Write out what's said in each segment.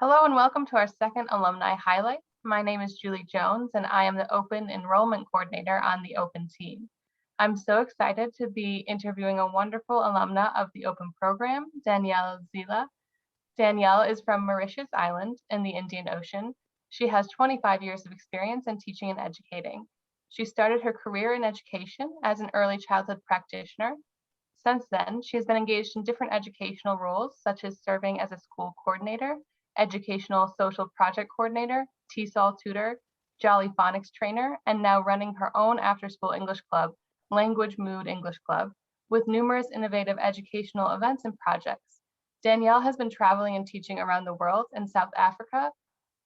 Hello and welcome to our second alumni highlight. My name is Julie Jones and I am the Open Enrollment Coordinator on the Open team. I'm so excited to be interviewing a wonderful alumna of the Open program, Danielle Zelin. Danielle is from Mauritius Island in the Indian Ocean. She has 25 years of experience in teaching and educating. She started her career in education as an early childhood practitioner. Since then, she has been engaged in different educational roles, such as serving as a school coordinator, educational social project coordinator, TESOL tutor, Jolly Phonics trainer, and now running her own after-school English club, Language Mood English Club, with numerous innovative educational events and projects. Danielle has been traveling and teaching around the world in South Africa,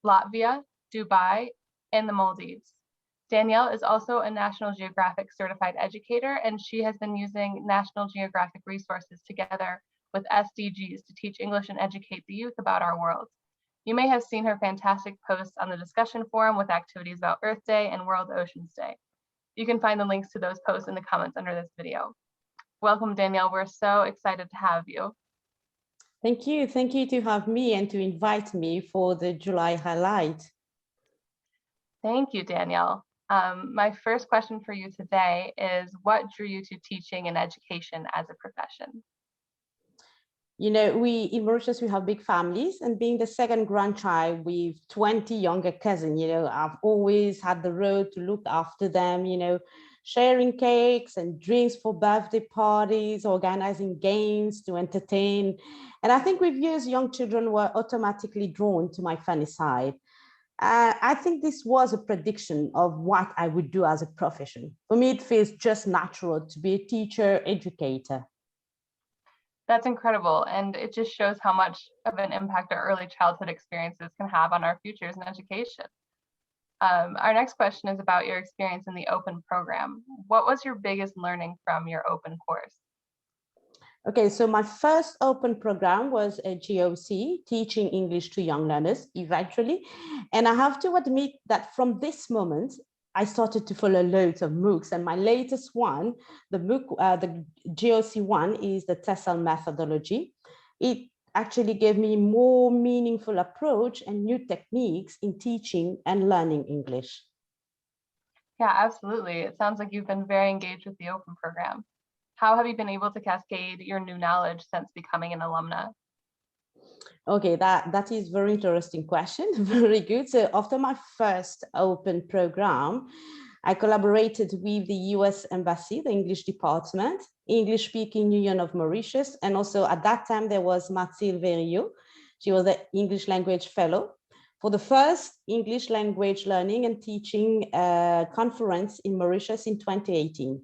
Latvia, Dubai, and the Maldives. Danielle is also a National Geographic certified educator, and she has been using National Geographic resources together with SDGs to teach English and educate the youth about our world. You may have seen her fantastic posts on the discussion forum with activities about Earth Day and World Oceans Day. You can find the links to those posts in the comments under this video. Welcome, Danielle. We're so excited to have you. Thank you. Thank you to have me and to invite me for the July highlight. Thank you, Danielle. My first question for you today is, what drew you to teaching and education as a profession? You know, in Mauritius, we have big families, and being the second grandchild with 20 younger cousins, I've always had the road to look after them, sharing cakes and drinks for birthday parties, organizing games to entertain. And I think with years, young children were automatically drawn to my funny side. I think this was a prediction of what I would do as a profession. For me, it feels just natural to be a teacher, educator. That's incredible. And it just shows how much of an impact our early childhood experiences can have on our futures in education. Our next question is about your experience in the Open program. What was your biggest learning from your Open course? Okay, so my first Open program was a GOC, Teaching English to Young Learners, eventually. And I have to admit that from this moment, I started to follow loads of MOOCs, and my latest one, the GOC one, is the TESOL methodology. It actually gave me more meaningful approach and new techniques in teaching and learning English. Yeah, absolutely. It sounds like you've been very engaged with the Open program. How have you been able to cascade your new knowledge since becoming an alumna? Okay, that is very interesting question. Very good. So after my first Open program, I collaborated with the US Embassy, the English department, English Speaking Union of Mauritius, and also at that time there was Mathilde Verriot. She was the English Language Fellow for the first English Language Learning and Teaching conference in Mauritius in 2018.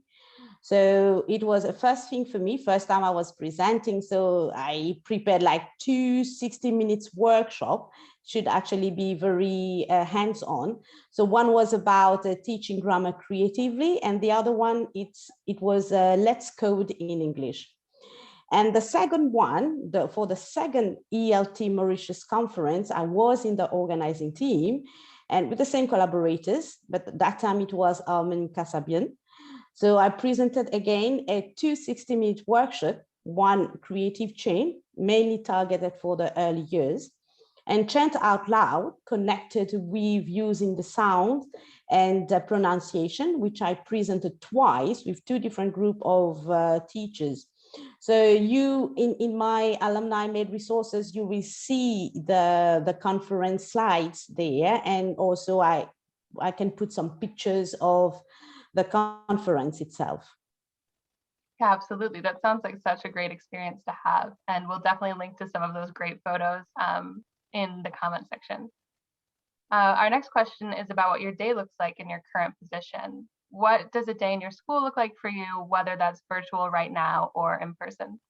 So it was a first thing for me, first time I was presenting. So I prepared like 2 60-minute workshop, should actually be very hands-on. So one was about teaching grammar creatively, and the other one, it was Let's Code in English. And the second one, for the second ELT Mauritius conference, I was in the organizing team and with the same collaborators, but that time it was Armin Kasabian. So I presented again a 2 60-minute workshop, one creative chain, mainly targeted for the early years, and chant out loud connected with using the sound and the pronunciation, which I presented twice with 2 different groups of teachers. So you, in my alumni made resources, you will see the conference slides there, and also I can put some pictures of the conference itself. Yeah, absolutely. That sounds like such a great experience to have. And we'll definitely link to some of those great photos in the comment section. Our next question is about what your day looks like in your current position. What does a day in your school look like for you, whether that's virtual right now or in person?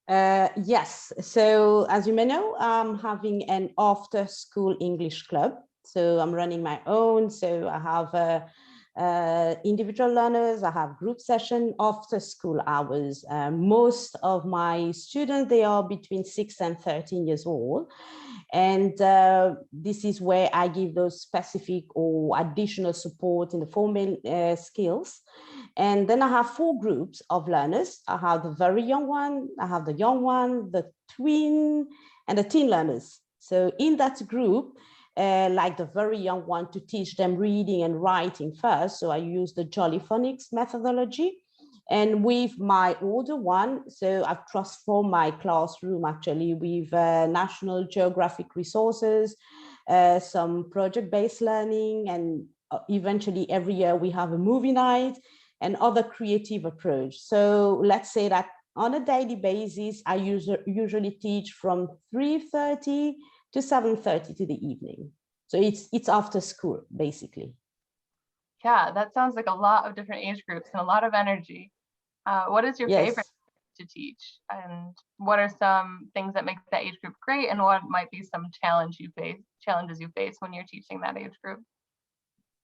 Yes. So as you may know, I'm having an after school English club. So I'm running my own. So I have individual learners, I have group session after school hours. Most of my students, they are between 6 and 13 years old. And this is where I give those specific or additional support in the formal skills. And then I have 4 groups of learners. I have the very young one, I have the young one, the twin, and the teen learners. So in that group, like the very young one, to teach them reading and writing first. So I use the Jolly Phonics methodology. And with my older one, so I've transformed my classroom actually with National Geographic resources, some project-based learning, and eventually every year we have a movie night and other creative approach. So let's say that on a daily basis, I usually teach from 3:30 to 7:30 to the evening. So it's after school, basically. Yeah, that sounds like a lot of different age groups and a lot of energy. What is your favorite Yes. to teach? And what are some things that make that age group great? And what might be some challenges you face when you're teaching that age group?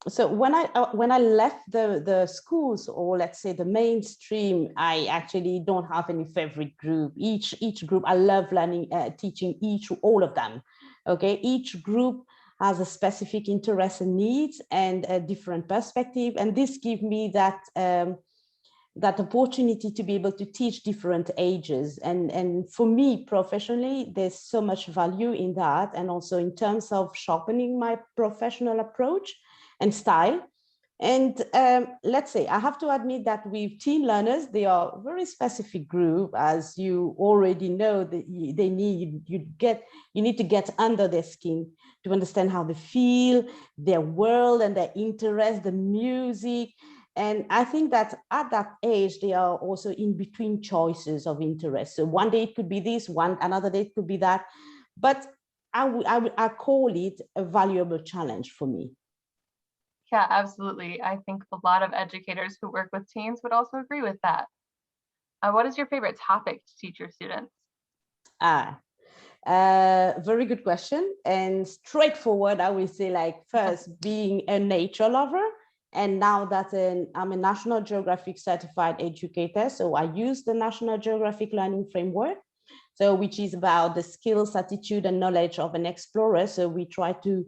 So when I left the schools, or let's say the mainstream, I actually don't have any favorite group. Each group, I love learning, teaching all of them. Okay, each group has a specific interest and needs and a different perspective, and this gives me that opportunity to be able to teach different ages. And for me professionally, there's so much value in that, and also in terms of sharpening my professional approach and style. And let's say I have to admit that with teen learners, they are a very specific group, as you already know. That they need you need to get under their skin to understand how they feel, their world and their interests, the music. And I think that at that age, they are also in between choices of interest. So one day it could be this, another day it could be that. But I call it a valuable challenge for me. Yeah, absolutely. I think a lot of educators who work with teens would also agree with that. What is your favorite topic to teach your students? Ah, very good question, and straightforward. I would say, like, first being a nature lover, and now that I'm a National Geographic certified educator, so I use the National Geographic Learning Framework, so which is about the skills, attitude, and knowledge of an explorer. So we try to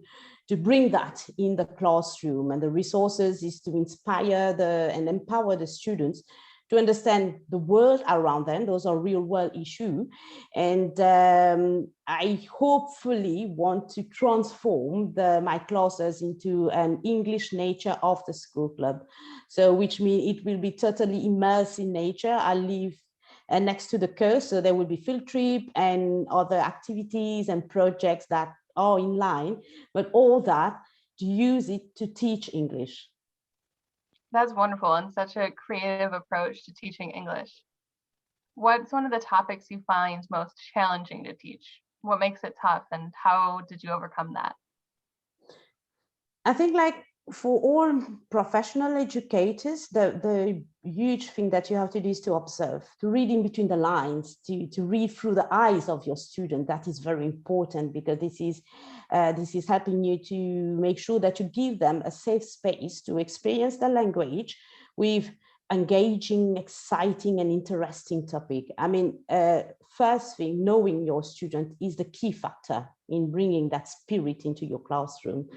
bring that in the classroom, and the resources is to inspire and empower the students to understand the world around them. Those are real world issues. And I hopefully want to transform my classes into an English nature after school club. So which means it will be totally immersed in nature. I live next to the coast, so there will be field trip and other activities and projects that are in line, but all that to use it to teach English. That's wonderful and such a creative approach to teaching English. What's one of the topics you find most challenging to teach? What makes it tough and how did you overcome that? I think, like, for all professional educators, the huge thing that you have to do is to observe, to read in between the lines, to read through the eyes of your student. That is very important, because this is helping you to make sure that you give them a safe space to experience the language with engaging, exciting, and interesting topic. I mean, first thing, knowing your student is the key factor in bringing that spirit into your classroom.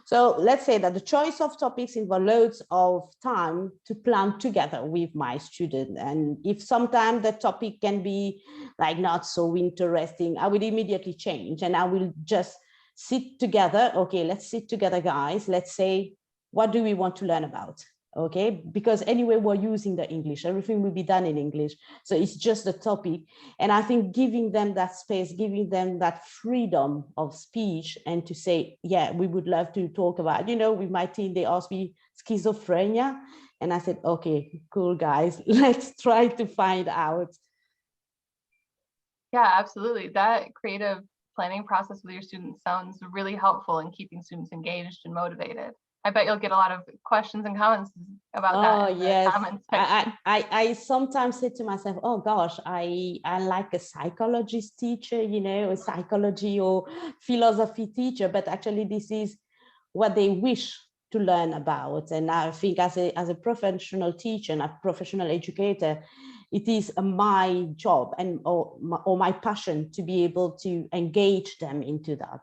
So let's say that the choice of topics involve loads of time to plan together with my student. And if sometimes the topic can be like not so interesting, I will immediately change and I will just sit together. Okay, let's sit together, guys. Let's say, what do we want to learn about? Okay, because anyway, we're using the English, everything will be done in English. So it's just the topic. And I think giving them that space, giving them that freedom of speech, and to say, yeah, we would love to talk about, with my team, they asked me schizophrenia. And I said, okay, cool, guys, let's try to find out. Yeah, absolutely. That creative planning process with your students sounds really helpful in keeping students engaged and motivated. I bet you'll get a lot of questions and comments about that Oh, in the yes. comments section. I sometimes say to myself, oh gosh, I like a psychologist teacher, a psychology or philosophy teacher, but actually this is what they wish to learn about. And I think as a professional teacher and a professional educator, it is my job or my passion to be able to engage them into that.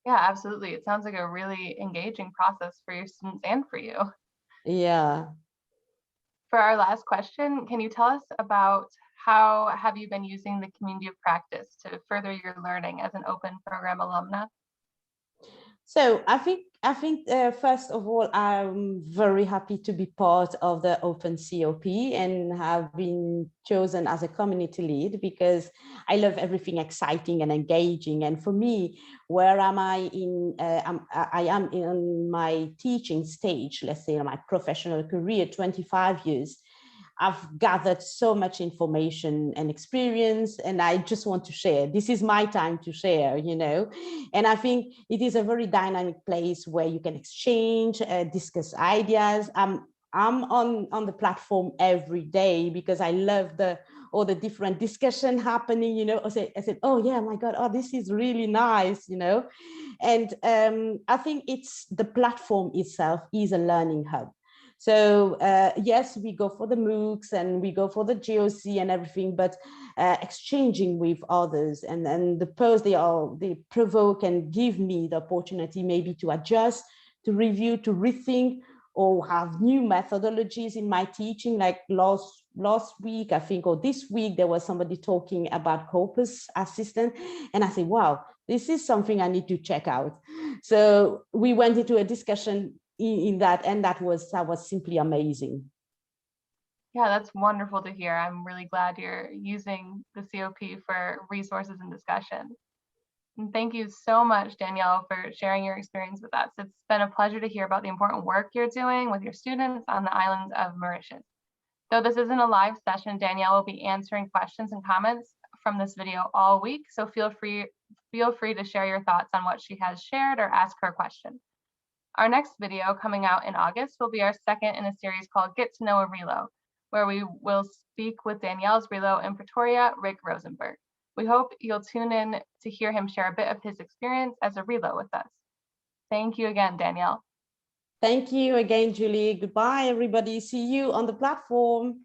Yeah, absolutely. It sounds like a really engaging process for your students and for you. Yeah. For our last question, can you tell us about how have you been using the community of practice to further your learning as an open program alumna? So I think first of all, I'm very happy to be part of the Open COP and have been chosen as a community lead because I love everything exciting and engaging. And for me, where am I in? I am in my teaching stage, let's say in my professional career, 25 years. I've gathered so much information and experience, and I just want to share. This is my time to share, you know. And I think it is a very dynamic place where you can exchange, discuss ideas. I'm on the platform every day because I love all the different discussion happening, you know. I said, oh yeah, my God, oh, this is really nice, you know. And I think it's the platform itself is a learning hub. So yes, we go for the MOOCs and we go for the GOC and everything, but exchanging with others and the posts they provoke and give me the opportunity maybe to adjust, to review, to rethink, or have new methodologies in my teaching. Like last week, I think, or this week, there was somebody talking about corpus assistant, and I said, wow, this is something I need to check out. So we went into a discussion in that, and that was simply amazing. Yeah, that's wonderful to hear. I'm really glad you're using the COP for resources and discussion. And thank you so much, Danielle, for sharing your experience with us. It's been a pleasure to hear about the important work you're doing with your students on the islands of Mauritius. Though this isn't a live session, Danielle will be answering questions and comments from this video all week, so feel free to share your thoughts on what she has shared or ask her question. Our next video coming out in August will be our second in a series called Get to Know a Relo, where we will speak with Danielle's Relo in Pretoria, Rick Rosenberg. We hope you'll tune in to hear him share a bit of his experience as a Relo with us. Thank you again, Danielle. Thank you again, Julie. Goodbye, everybody. See you on the platform.